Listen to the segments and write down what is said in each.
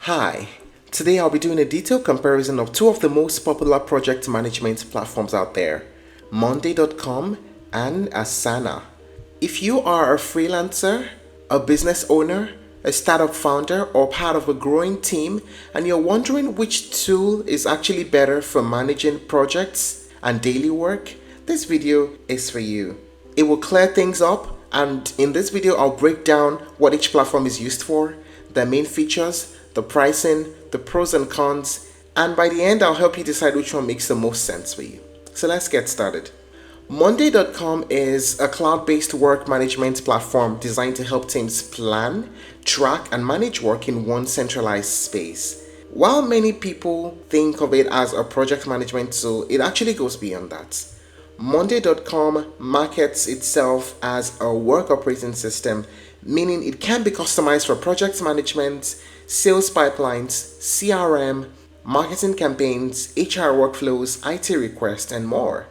Hi, today I'll be doing a detailed comparison of two of the most popular project management platforms out there, Monday.com and Asana. If you are a freelancer, a business owner, a startup founder, or part of a growing team, and you're wondering which tool is actually better for managing projects and daily work, this video is for you. It will clear things up, and in this video I'll break down what each platform is used for, their main features, the pricing, the pros and cons, and by the end I'll help you decide which one makes the most sense for you. So let's get started. Monday.com is a cloud-based work management platform designed to help teams plan, track, and manage work in one centralized space. While many people think of it as a project management tool, it actually goes beyond that. Monday.com markets itself as a work operating system, meaning it can be customized for project management, sales pipelines, CRM, marketing campaigns, HR workflows, IT requests, and more.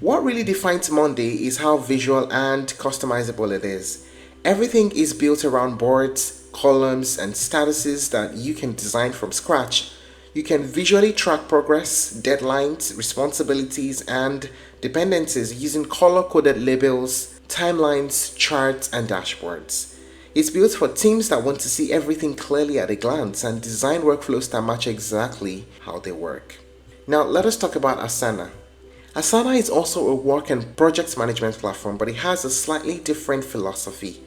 What really defines Monday is how visual and customizable it is. Everything is built around boards, columns, and statuses that you can design from scratch. You can visually track progress, deadlines, responsibilities, and dependencies using color-coded labels, timelines, charts, and dashboards. It's built for teams that want to see everything clearly at a glance and design workflows that match exactly how they work. Now, let us talk about Asana. Asana is also a work and project management platform, but it has a slightly different philosophy.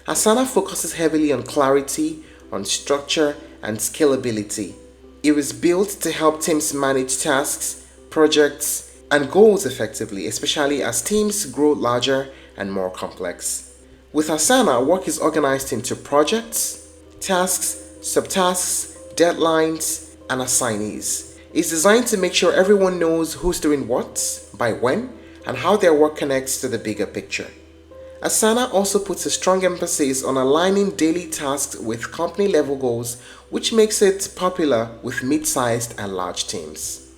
Asana focuses heavily on clarity, on structure, and scalability. It was built to help teams manage tasks, projects, and goals effectively, especially as teams grow larger and more complex. With Asana, work is organized into projects, tasks, subtasks, deadlines, and assignees. It's designed to make sure everyone knows who's doing what, by when, and how their work connects to the bigger picture. Asana also puts a strong emphasis on aligning daily tasks with company-level goals, which makes it popular with mid-sized and large teams.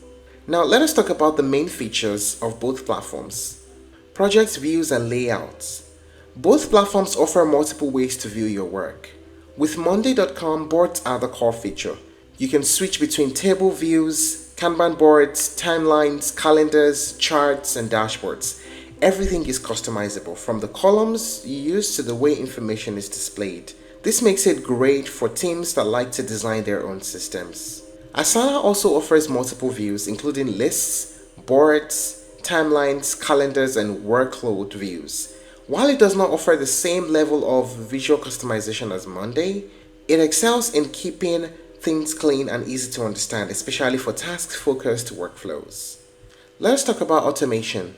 Now let us talk about the main features of both platforms. Project views and layouts. Both platforms offer multiple ways to view your work. With Monday.com, boards are the core feature. You can switch between table views, Kanban boards, timelines, calendars, charts, and dashboards. Everything is customizable, from the columns you use to the way information is displayed. This makes it great for teams that like to design their own systems. Asana also offers multiple views, including lists, boards, timelines, calendars, and workload views. While it does not offer the same level of visual customization as Monday, it excels in keeping things clean and easy to understand, especially for task-focused workflows. Let's talk about automation.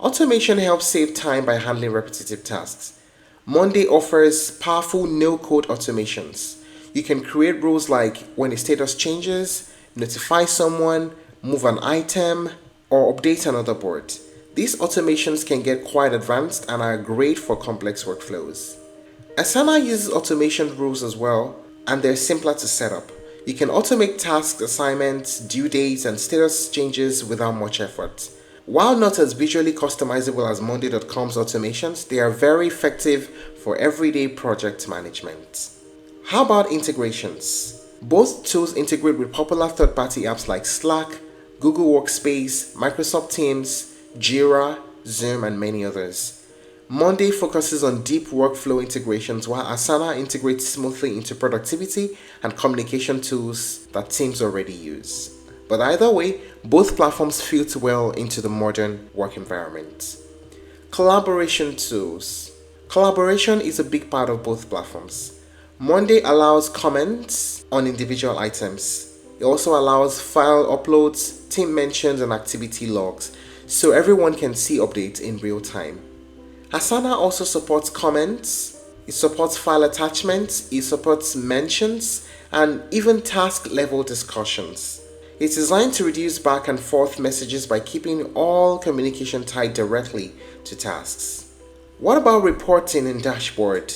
Automation helps save time by handling repetitive tasks. Monday offers powerful no-code automations. You can create rules like when a status changes, notify someone, move an item, or update another board. These automations can get quite advanced and are great for complex workflows. Asana uses automation rules as well, and they're simpler to set up. You can automate tasks, assignments, due dates, and status changes without much effort. While not as visually customizable as Monday.com's automations, they are very effective for everyday project management. How about integrations? Both tools integrate with popular third-party apps like Slack, Google Workspace, Microsoft Teams, Jira, Zoom, and many others. Monday focuses on deep workflow integrations, while Asana integrates smoothly into productivity and communication tools that teams already use. But either way, both platforms fit well into the modern work environment. Collaboration tools. Collaboration is a big part of both platforms. Monday allows comments on individual items. It also allows file uploads, team mentions, and activity logs, so everyone can see updates in real time. Asana also supports comments, it supports file attachments, it supports mentions, and even task level discussions. It's designed to reduce back and forth messages by keeping all communication tied directly to tasks. What about reporting and dashboard?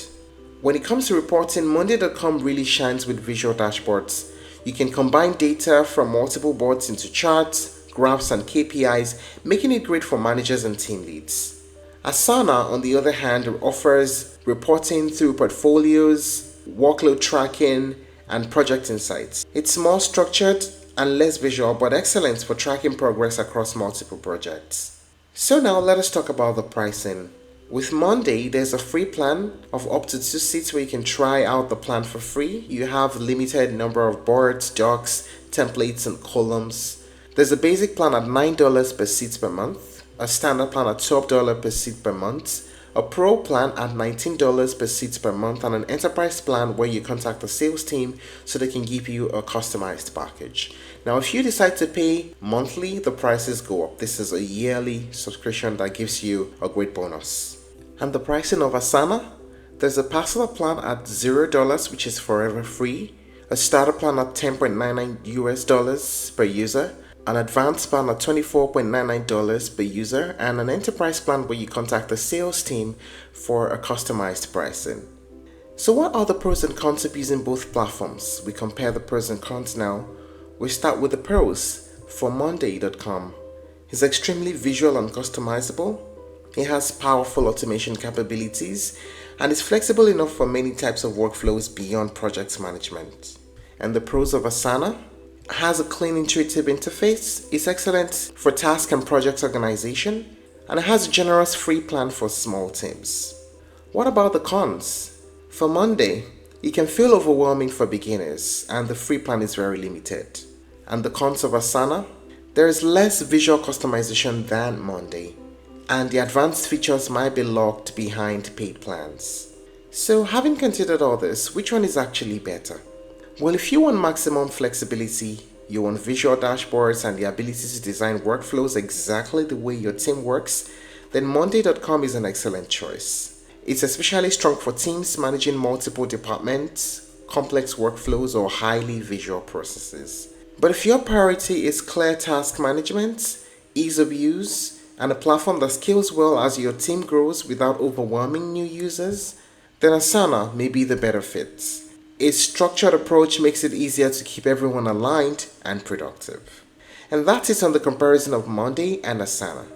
When it comes to reporting, Monday.com really shines with visual dashboards. You can combine data from multiple boards into charts, graphs, and KPIs, making it great for managers and team leads. Asana, on the other hand, offers reporting through portfolios, workload tracking, and project insights. It's more structured and less visual, but excellent for tracking progress across multiple projects. So now let us talk about the pricing. With Monday, there's a free plan of up to 2 seats where you can try out the plan for free. You have a limited number of boards, docs, templates, and columns. There's a basic plan at $9 per seat per month, a standard plan at $12 per seat per month, a pro plan at $19 per seat per month, and an enterprise plan where you contact the sales team so they can give you a customized package. Now, if you decide to pay monthly, the prices go up. This is a yearly subscription that gives you a great bonus. And the pricing of Asana, there's a personal plan at $0, which is forever free, a starter plan at $10.99 per user, an advanced plan at $24.99 per user, and an enterprise plan where you contact the sales team for a customized pricing. So what are the pros and cons of using both platforms? We compare the pros and cons now. We start with the pros. For Monday.com, it's extremely visual and customizable. It has powerful automation capabilities and is flexible enough for many types of workflows beyond project management. And the pros of Asana: has a clean, intuitive interface, is excellent for task and project organization, and it has a generous free plan for small teams. What about the cons? For Monday, it can feel overwhelming for beginners, and the free plan is very limited. And the cons of Asana: there is less visual customization than Monday, and the advanced features might be locked behind paid plans. So, having considered all this, which one is actually better? Well, if you want maximum flexibility, you want visual dashboards and the ability to design workflows exactly the way your team works, then Monday.com is an excellent choice. It's especially strong for teams managing multiple departments, complex workflows, or highly visual processes. But if your priority is clear task management, ease of use, and a platform that scales well as your team grows without overwhelming new users, then Asana may be the better fit. Its structured approach makes it easier to keep everyone aligned and productive. And that's it on the comparison of Monday and Asana.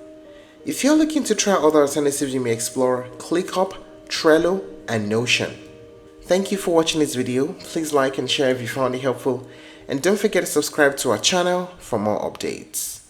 If you're looking to try other alternatives you may explore, ClickUp, Trello, and Notion. Thank you for watching this video. Please like and share if you found it helpful, and don't forget to subscribe to our channel for more updates.